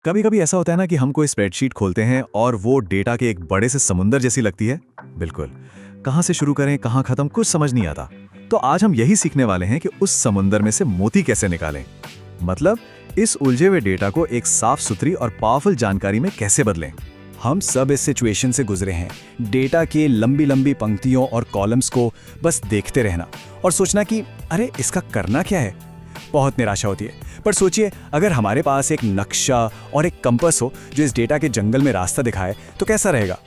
कभी कभी ऐसा होता है ना कि हम कोई स्प्रेडशीट खोलते हैं और वो डेटा के एक बड़े से समुंदर जैसी लगती है। बिल्कुल। कहाँ से शुरू करें, कहाँ खत्म, कुछ समझ नहीं आता। तो आज हम यही सीखने वाले हैं कि उस समुंदर में से मोती कैसे निकालें। मतलब इस उलझे हुए डेटा को एक साफ सुथरी और पावरफुल जानकारी में कैसे बदलें। हम सब इस सिचुएशन से गुजरे हैं। डेटा के लंबी लंबी पंक्तियों और कॉलम्स को बस देखते रहना और सोचना कि अरे इसका करना क्या है। बहुत निराशा होती है। पर सोचिए, अगर हमारे पास एक नक्शा और एक कंपास हो जो इस डेटा के जंगल में रास्ता दिखाए तो कैसा रहेगा।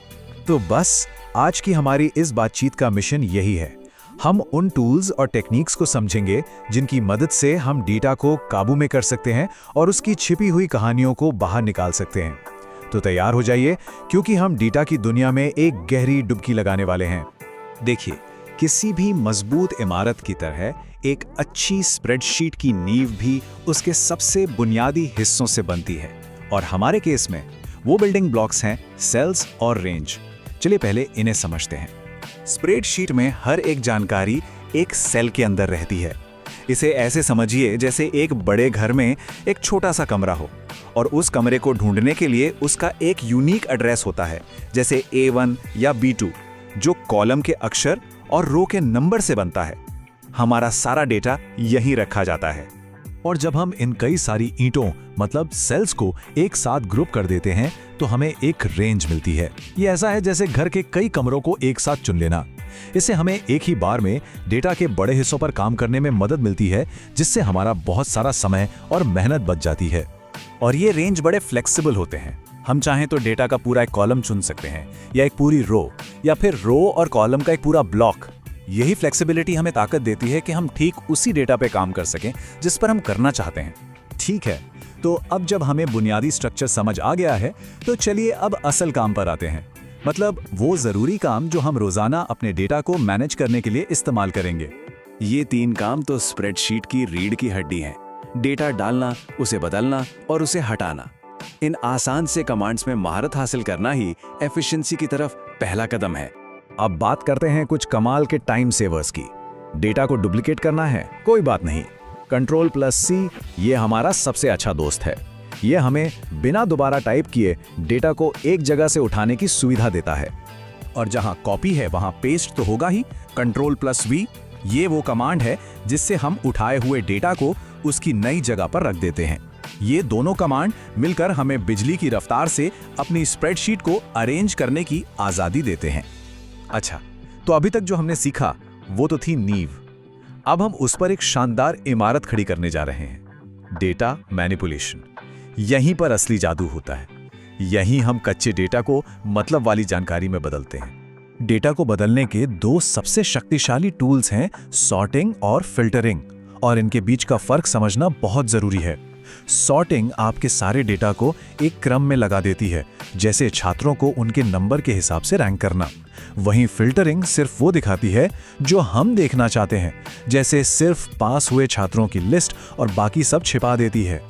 तो बस आज की हमारी इस बातचीत का मिशन यही है। हम उन टूल्स और टेक्निक्स को समझेंगे जिनकी मदद से हम डेटा को काबू में कर सकते हैं और उसकी छिपी हुई कहानियों को बाहर निकाल सकते हैं। तो तैयार हो जाइए, क्योंकि हम डेटा की दुनिया में एक गहरी डुबकी लगाने वाले हैं। देखिए, किसी भी मजबूत इमारत की तरह एक अच्छी स्प्रेडशीट की नींव भी उसके सबसे बुनियादी हिस्सों से बनती है, और हमारे केस में वो बिल्डिंग ब्लॉक्स हैं सेल्स और रेंज। चलिए पहले इन्हें समझते हैं। स्प्रेडशीट में हर एक जानकारी एक सेल के अंदर रहती है। इसे ऐसे समझिए जैसे एक बड़े घर में एक छोटा सा कमरा हो, और उस कमरे को ढूंढने के लिए उसका एक यूनिक एड्रेस होता है, जैसे A1 या B2, जो कॉलम के अक्षर और रो के नंबर से बनता है। हमारा सारा डेटा यहीं रखा जाता है। और जब हम इन कई सारी ईंटों मतलब सेल्स को एक साथ ग्रुप कर देते हैं तो हमें एक रेंज मिलती है। ये ऐसा है जैसे घर के कई कमरों को एक साथ चुन लेना। इससे हमें एक ही बार में डेटा के बड़े हिस्सों पर काम करने में मदद मिलती है, जिससे हमारा बहुत सारा समय और मेहनत बच जाती है। और ये रेंज बड़े फ्लेक्सिबल होते हैं। हम चाहें तो डेटा का पूरा एक कॉलम चुन सकते हैं, या एक पूरी रो, या फिर रो और कॉलम का एक पूरा ब्लॉक। यही फ्लेक्सिबिलिटी हमें ताकत देती है कि हम ठीक उसी डेटा पे काम कर सकें जिस पर हम करना चाहते हैं। ठीक है, तो अब जब हमें बुनियादी स्ट्रक्चर समझ आ गया है, तो चलिए अब असल काम पर आते हैं। मतलब वो जरूरी काम जो हम रोजाना अपने डेटा को मैनेज करने के लिए इस्तेमाल करेंगे। ये 3 काम तो स्प्रेडशीट की रीढ़ की हड्डी हैं। डेटा डालना, उसे बदलना और उसे हटाना। इन आसान से कमांड्स में महारत हासिल करना ही एफिशिएंसी की तरफ पहला कदम है। अब बात करते हैं कुछ कमाल के टाइम सेवर्स की। डेटा को डुप्लीकेट करना है, कोई बात नहीं। Ctrl+C ये हमारा सबसे अच्छा दोस्त है। ये हमें बिना दोबारा टाइप किए डेटा को एक जगह से उठाने की सुविधा देता है। और जहां कॉपी है वहां पेस्ट तो होगा ही। Ctrl+V ये वो कमांड है जिससे हम उठाए हुए डेटा को उसकी नई जगह पर रख देते हैं। ये दोनों कमांड मिलकर हमें बिजली की रफ्तार से अपनी स्प्रेडशीट को अरेंज करने की आजादी देते हैं। अच्छा, तो अभी तक जो हमने सीखा वो तो थी नींव। अब हम उस पर एक शानदार इमारत खड़ी करने जा रहे हैं, डेटा मैनिपुलेशन। यहीं पर असली जादू होता है। यहीं हम कच्चे डेटा को मतलब वाली जानकारी में बदलते हैं। डेटा को बदलने के 2 सबसे शक्तिशाली टूल्स हैं, सॉर्टिंग और फिल्टरिंग, और इनके बीच का फर्क समझना बहुत जरूरी है। सॉर्टिंग आपके सारे डेटा को एक क्रम में लगा देती है, जैसे छात्रों को उनके नंबर के हिसाब से रैंक करना। वहीं फिल्टरिंग सिर्फ वो दिखाती है जो हम देखना चाहते हैं, जैसे सिर्फ पास हुए छात्रों की लिस्ट, और बाकी सब छिपा देती है।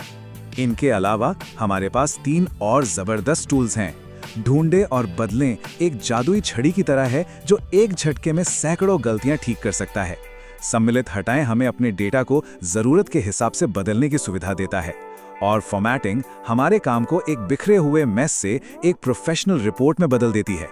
इनके अलावा हमारे पास 3 और जबरदस्त टूल्स हैं। ढूंढे और बदलें एक जादुई छड़ी की तरह है जो एक झटके में सैकड़ों गलतियां ठीक कर सकता है। सम्मिलित हटाएं हमें अपने डेटा को जरूरत के हिसाब से बदलने की सुविधा देता है। और फॉर्मेटिंग हमारे काम को एक बिखरे हुए मैस से एक प्रोफेशनल रिपोर्ट में बदल देती है।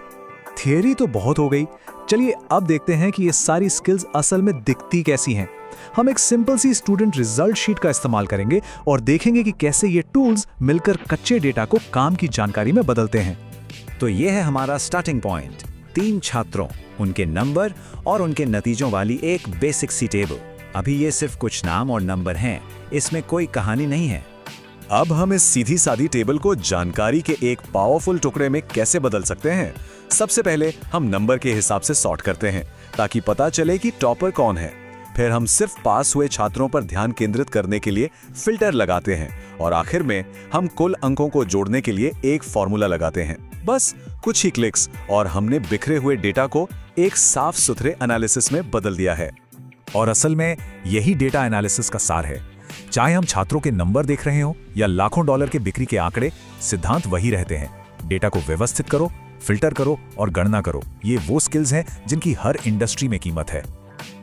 थियरी तो बहुत हो गई, चलिए अब देखते हैं कि ये सारी स्किल्स असल में दिखती कैसी हैं। हम एक सिंपल सी स्टूडेंट रिजल्ट शीट का इस्तेमाल करेंगे और देखेंगे कि कैसे ये टूल्स मिलकर कच्चे डेटा को काम की जानकारी में बदलते हैं। तो ये है हमारा स्टार्टिंग पॉइंट, 3 छात्रों, उनके नंबर और उनके नतीजों वाली एक बेसिक सी टेबल। अभी ये सिर्फ कुछ नाम और नंबर हैं, इसमें कोई कहानी नहीं है। अब हम इस सीधी सादी टेबल को जानकारी के एक पावरफुल टुकड़े में कैसे बदल सकते हैं। सबसे पहले हम नंबर के हिसाब से सॉर्ट करते हैं ताकि पता चले कि टॉपर कौन है। फिर हम सिर्फ पास हुए छात्रों पर ध्यान केंद्रित करने के लिए फिल्टर लगाते हैं, और आखिर में हम कुल अंकों को जोड़ने के लिए एक फॉर्मूला लगाते हैं। बस कुछ ही क्लिक्स और हमने बिखरे हुए डेटा को एक साफ सुथरे एनालिसिस में बदल दिया है। और असल में यही डेटा एनालिसिस का सार है। चाहे हम छात्रों के नंबर देख रहे हो या लाखों डॉलर के बिक्री के आंकड़े, सिद्धांत वही रहते हैं। डेटा को व्यवस्थित करो, फिल्टर करो और गणना करो। ये वो स्किल्स हैं जिनकी हर इंडस्ट्री में कीमत है।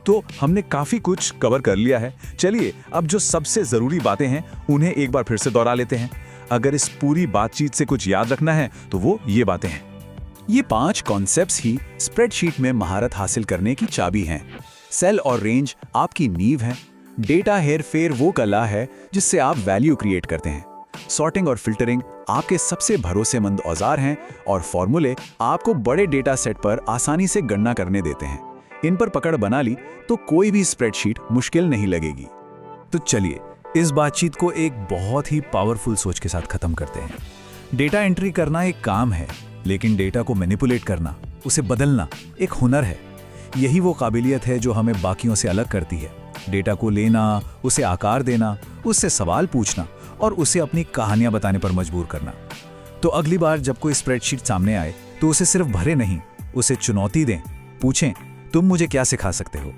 तो हमने काफी कुछ कवर कर लिया है। चलिए अब जो सबसे जरूरी बातें हैं उन्हें एक बार फिर से दोहरा लेते हैं। अगर इस पूरी बातचीत से कुछ याद रखना है तो वो ये बातें हैं। ये 5 कॉन्सेप्ट्स ही स्प्रेडशीट में महारत हासिल करने की चाबी हैं। सेल और रेंज आपकी नींव है। डेटा हेरफेर वो कला है जिससे आप वैल्यू क्रिएट करते हैं। सॉर्टिंग और फिल्टरिंग आपके सबसे भरोसेमंद औजार हैं और फॉर्मूले आपको बड़े डेटा सेट पर आसानी से गणना करने देते हैं। इन पर पकड़ बना ली तो कोई भी स्प्रेडशीट मुश्किल नहीं लगेगी। तो चलिए इस बातचीत को एक बहुत ही पावरफुल सोच के साथ खत्म करते हैं। डेटा एंट्री करना एक काम है, लेकिन डेटा को मैनिपुलेट करना, उसे बदलना एक हुनर है। यही वो काबिलियत है जो हमें बाकियों से अलग करती है। डेटा को लेना, उसे आकार देना, उससे सवाल पूछना और उसे अपनी कहानियां बताने पर मजबूर करना। तो अगली बार जब कोई स्प्रेडशीट सामने आए तो उसे सिर्फ भरे नहीं, उसे चुनौती दें। पूछें, तुम मुझे क्या सिखा सकते हो?